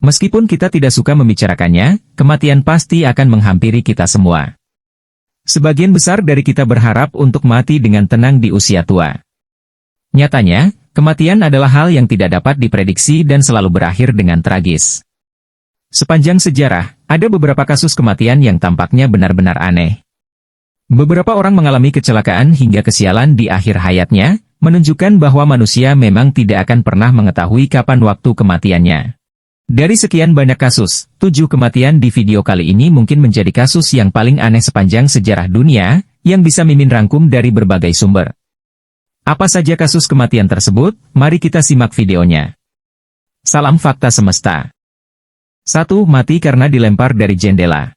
Meskipun kita tidak suka membicarakannya, kematian pasti akan menghampiri kita semua. Sebagian besar dari kita berharap untuk mati dengan tenang di usia tua. Nyatanya, kematian adalah hal yang tidak dapat diprediksi dan selalu berakhir dengan tragis. Sepanjang sejarah, ada beberapa kasus kematian yang tampaknya benar-benar aneh. Beberapa orang mengalami kecelakaan hingga kesialan di akhir hayatnya, menunjukkan bahwa manusia memang tidak akan pernah mengetahui kapan waktu kematiannya. Dari sekian banyak kasus, 7 kematian di video kali ini mungkin menjadi kasus yang paling aneh sepanjang sejarah dunia, yang bisa Mimin rangkum dari berbagai sumber. Apa saja kasus kematian tersebut? Mari kita simak videonya. Salam fakta semesta. 1. Mati karena dilempar dari jendela.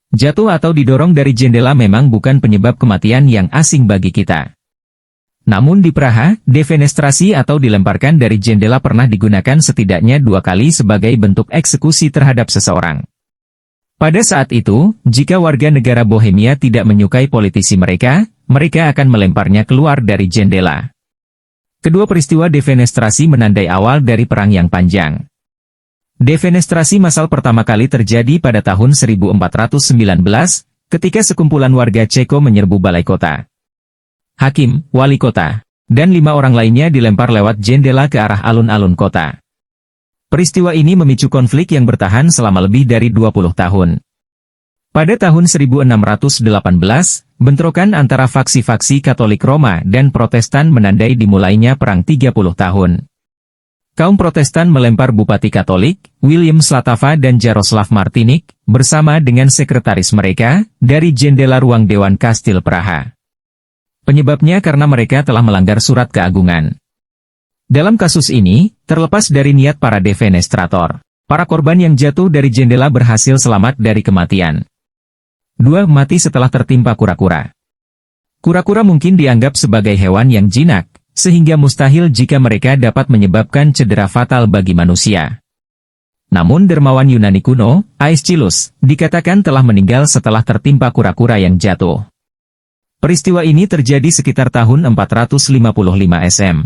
Jatuh atau didorong dari jendela memang bukan penyebab kematian yang asing bagi kita. Namun di Praha, defenestrasi atau dilemparkan dari jendela pernah digunakan setidaknya 2 kali sebagai bentuk eksekusi terhadap seseorang. Pada saat itu, jika warga negara Bohemia tidak menyukai politisi mereka, mereka akan melemparnya keluar dari jendela. Kedua peristiwa defenestrasi menandai awal dari perang yang panjang. Defenestrasi massal pertama kali terjadi pada tahun 1419, ketika sekumpulan warga Ceko menyerbu balai kota. Hakim, wali kota, dan 5 orang lainnya dilempar lewat jendela ke arah alun-alun kota. Peristiwa ini memicu konflik yang bertahan selama lebih dari 20 tahun. Pada tahun 1618, bentrokan antara faksi-faksi Katolik Roma dan Protestan menandai dimulainya Perang 30 tahun. Kaum Protestan melempar Bupati Katolik, William Slatava dan Jaroslav Martinik, bersama dengan sekretaris mereka, dari jendela ruang Dewan Kastil Praha. Penyebabnya karena mereka telah melanggar surat keagungan. Dalam kasus ini, terlepas dari niat para defenestrator, para korban yang jatuh dari jendela berhasil selamat dari kematian. 2. Mati setelah tertimpa kura-kura. Kura-kura mungkin dianggap sebagai hewan yang jinak, sehingga mustahil jika mereka dapat menyebabkan cedera fatal bagi manusia. Namun dermawan Yunani kuno, Aeschylus, dikatakan telah meninggal setelah tertimpa kura-kura yang jatuh. Peristiwa ini terjadi sekitar tahun 455 SM.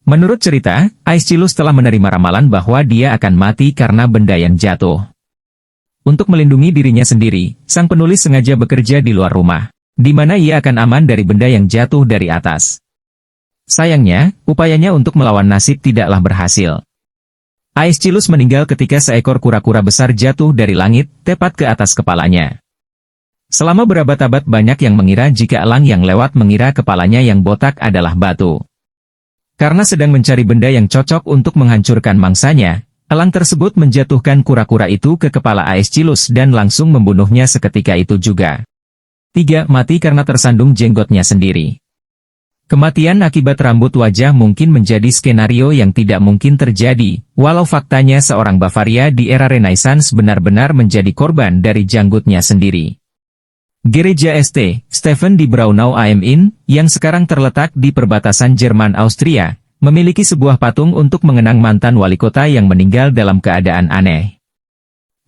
Menurut cerita, Aeschylus telah menerima ramalan bahwa dia akan mati karena benda yang jatuh. Untuk melindungi dirinya sendiri, sang penulis sengaja bekerja di luar rumah, di mana ia akan aman dari benda yang jatuh dari atas. Sayangnya, upayanya untuk melawan nasib tidaklah berhasil. Aeschylus meninggal ketika seekor kura-kura besar jatuh dari langit, tepat ke atas kepalanya. Selama berabad-abad banyak yang mengira jika elang yang lewat mengira kepalanya yang botak adalah batu. Karena sedang mencari benda yang cocok untuk menghancurkan mangsanya, elang tersebut menjatuhkan kura-kura itu ke kepala Aeschylus dan langsung membunuhnya seketika itu juga. 3. Mati karena tersandung jenggotnya sendiri. Kematian akibat rambut wajah mungkin menjadi skenario yang tidak mungkin terjadi, walau faktanya seorang Bavaria di era Renaissance benar-benar menjadi korban dari janggutnya sendiri. Gereja St. Stephen di Braunau am Inn, yang sekarang terletak di perbatasan Jerman-Austria, memiliki sebuah patung untuk mengenang mantan wali kota yang meninggal dalam keadaan aneh.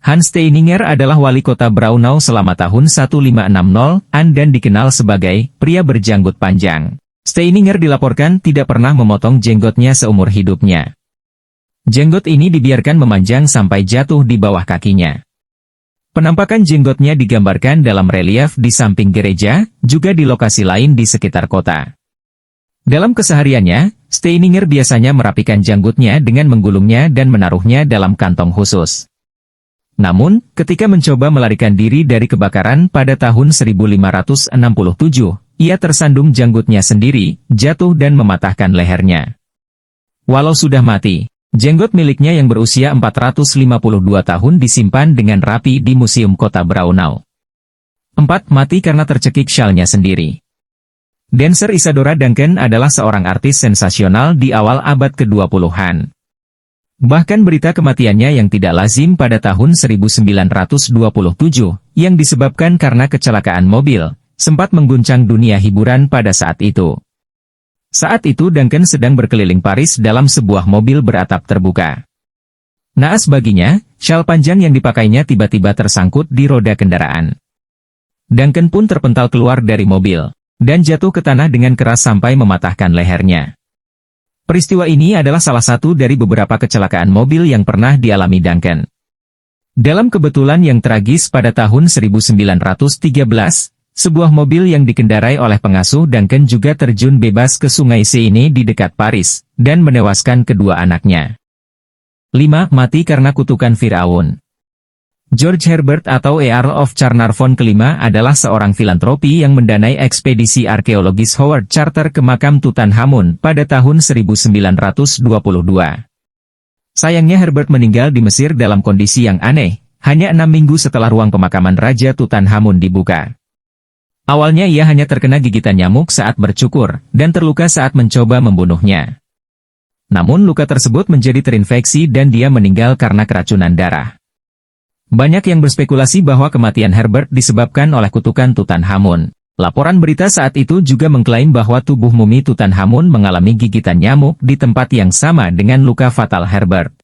Hans Steininger adalah wali kota Braunau selama tahun 1560-an dan dikenal sebagai pria berjanggut panjang. Steininger dilaporkan tidak pernah memotong jenggotnya seumur hidupnya. Jenggot ini dibiarkan memanjang sampai jatuh di bawah kakinya. Penampakan jenggotnya digambarkan dalam relief di samping gereja, juga di lokasi lain di sekitar kota. Dalam kesehariannya, Steininger biasanya merapikan janggutnya dengan menggulungnya dan menaruhnya dalam kantong khusus. Namun, ketika mencoba melarikan diri dari kebakaran pada tahun 1567, ia tersandung janggutnya sendiri, jatuh dan mematahkan lehernya. Walau sudah mati, jenggot miliknya yang berusia 452 tahun disimpan dengan rapi di Museum Kota Braunau. 4. Mati karena tercekik syalnya sendiri. Dancer Isadora Duncan adalah seorang artis sensasional di awal abad ke-20-an. Bahkan berita kematiannya yang tidak lazim pada tahun 1927, yang disebabkan karena kecelakaan mobil, sempat mengguncang dunia hiburan pada saat itu. Saat itu Duncan sedang berkeliling Paris dalam sebuah mobil beratap terbuka. Naas baginya, syal panjang yang dipakainya tiba-tiba tersangkut di roda kendaraan. Duncan pun terpental keluar dari mobil, dan jatuh ke tanah dengan keras sampai mematahkan lehernya. Peristiwa ini adalah salah satu dari beberapa kecelakaan mobil yang pernah dialami Duncan. Dalam kebetulan yang tragis pada tahun 1913, sebuah mobil yang dikendarai oleh pengasuh Duncan juga terjun bebas ke sungai Seine di dekat Paris, dan menewaskan kedua anaknya. 5. Mati karena kutukan Firaun. George Herbert atau Earl of Carnarvon kelima adalah seorang filantropi yang mendanai ekspedisi arkeologis Howard Carter ke makam Tutankhamun pada tahun 1922. Sayangnya Herbert meninggal di Mesir dalam kondisi yang aneh, hanya 6 minggu setelah ruang pemakaman Raja Tutankhamun dibuka. Awalnya ia hanya terkena gigitan nyamuk saat bercukur, dan terluka saat mencoba membunuhnya. Namun luka tersebut menjadi terinfeksi dan dia meninggal karena keracunan darah. Banyak yang berspekulasi bahwa kematian Herbert disebabkan oleh kutukan Tutankhamun. Laporan berita saat itu juga mengklaim bahwa tubuh mumi Tutankhamun mengalami gigitan nyamuk di tempat yang sama dengan luka fatal Herbert.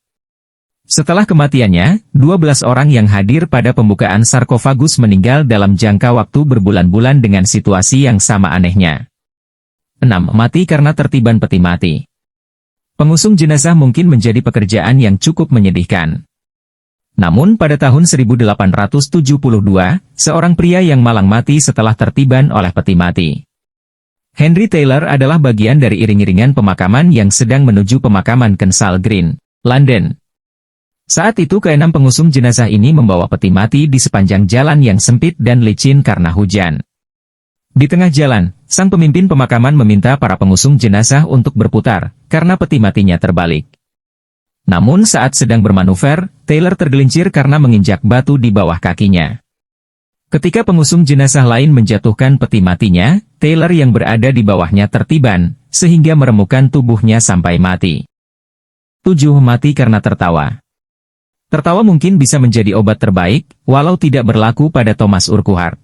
Setelah kematiannya, 12 orang yang hadir pada pembukaan sarkofagus meninggal dalam jangka waktu berbulan-bulan dengan situasi yang sama anehnya. 6. Mati karena tertiban peti mati. Pengusung jenazah mungkin menjadi pekerjaan yang cukup menyedihkan. Namun pada tahun 1872, seorang pria yang malang mati setelah tertiban oleh peti mati. Henry Taylor adalah bagian dari iring-iringan pemakaman yang sedang menuju pemakaman Kensal Green, London. Saat itu keenam pengusung jenazah ini membawa peti mati di sepanjang jalan yang sempit dan licin karena hujan. Di tengah jalan, sang pemimpin pemakaman meminta para pengusung jenazah untuk berputar, karena peti matinya terbalik. Namun saat sedang bermanuver, Taylor tergelincir karena menginjak batu di bawah kakinya. Ketika pengusung jenazah lain menjatuhkan peti matinya, Taylor yang berada di bawahnya tertiban, sehingga meremukkan tubuhnya sampai mati. 7. Mati karena tertawa. Tertawa mungkin bisa menjadi obat terbaik, walau tidak berlaku pada Thomas Urquhart.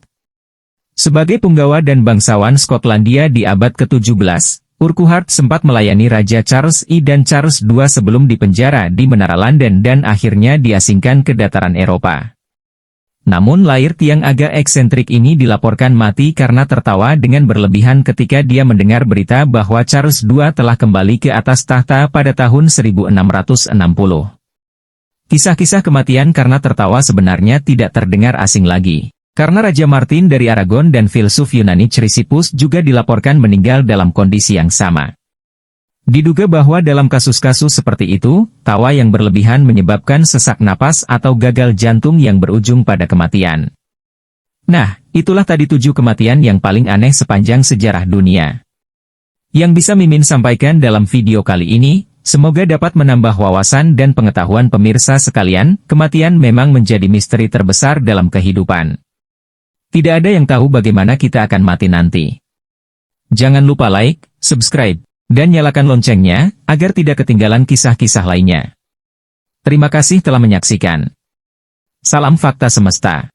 Sebagai punggawa dan bangsawan Skotlandia di abad ke-17, Urquhart sempat melayani Raja Charles I dan Charles II sebelum dipenjara di Menara London dan akhirnya diasingkan ke dataran Eropa. Namun lahir tiang agak eksentrik ini dilaporkan mati karena tertawa dengan berlebihan ketika dia mendengar berita bahwa Charles II telah kembali ke atas tahta pada tahun 1660. Kisah-kisah kematian karena tertawa sebenarnya tidak terdengar asing lagi. Karena Raja Martin dari Aragon dan filsuf Yunani Chrysippus juga dilaporkan meninggal dalam kondisi yang sama. Diduga bahwa dalam kasus-kasus seperti itu, tawa yang berlebihan menyebabkan sesak napas atau gagal jantung yang berujung pada kematian. Nah, itulah tadi 7 kematian yang paling aneh sepanjang sejarah dunia. Yang bisa Mimin sampaikan dalam video kali ini, semoga dapat menambah wawasan dan pengetahuan pemirsa sekalian. Kematian memang menjadi misteri terbesar dalam kehidupan. Tidak ada yang tahu bagaimana kita akan mati nanti. Jangan lupa like, subscribe, dan nyalakan loncengnya, agar tidak ketinggalan kisah-kisah lainnya. Terima kasih telah menyaksikan. Salam Fakta Semesta.